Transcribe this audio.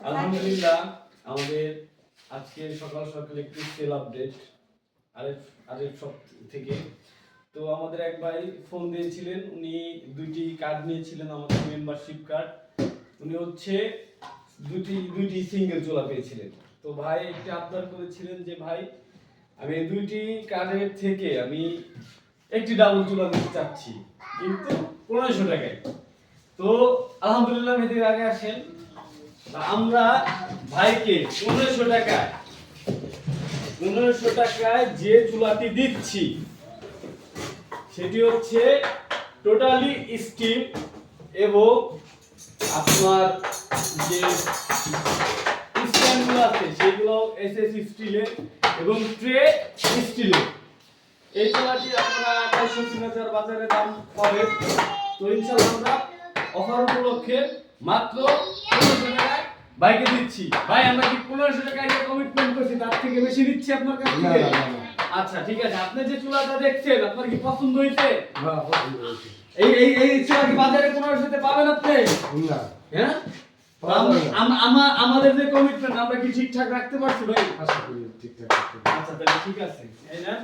আলহামদুলিল্লাহ আমাদের আজকে সকাল সকাল একটু সেল আপডেট আরেক সব থেকে। তো আমাদের এক ভাই ফোন দিয়েছিলেন, উনি দুইটি কার্ড নিয়েছিলেন আমাদের মেম্বারশিপ কার্ড। উনি হচ্ছে দুইটি সিঙ্গেল চুলা পেয়েছিলেন। তো ভাই একটি আবদার করেছিলেন যে ভাই আমি দুইটি কার্ডের থেকে আমি একটি ডাবল চুলা নিতে চাচ্ছি, কিন্তু 1500 টাকায়। তো আলহামদুলিল্লাহ মেয়েদের আগে আসেন, আমরা ভাইকে 1500 টাকায় যে চুলাটি দিচ্ছি সেটি হচ্ছে টোটালি স্টিল এবং আপনার যে স্ট্যান্ডগুলো আছে সেগুলো এসএস স্টিলের এবং ট্রে স্টিলের। এই চুলাটি আপনারা 28,000 বাজারে দাম পাবেন। তো ইনশাআল্লাহ আমরা অফার উপলক্ষে মাত্র 1500 টাকায় বাইকে দিচ্ছি। ভাই আমরা কি 1500 টাকায় যে কমিটমেন্ট করছি তার থেকে বেশি দিচ্ছি আপনার কাছ থেকে? আচ্ছা ঠিক আছে, আপনি যে চুলাটা দেখছেন আপনার কি পছন্দ হয়েছে? হ্যাঁ পছন্দ হয়েছে। এই চুলা কি বাজারে 1500 তে পাবেন আপনি? না। হ্যাঁ, আমাদের যে কমিটমেন্ট আমরা কি ঠিকঠাক রাখতে পারছি ভাই? আশা করি ঠিকঠাক। আচ্ছা তাহলে ঠিক আছে, এই না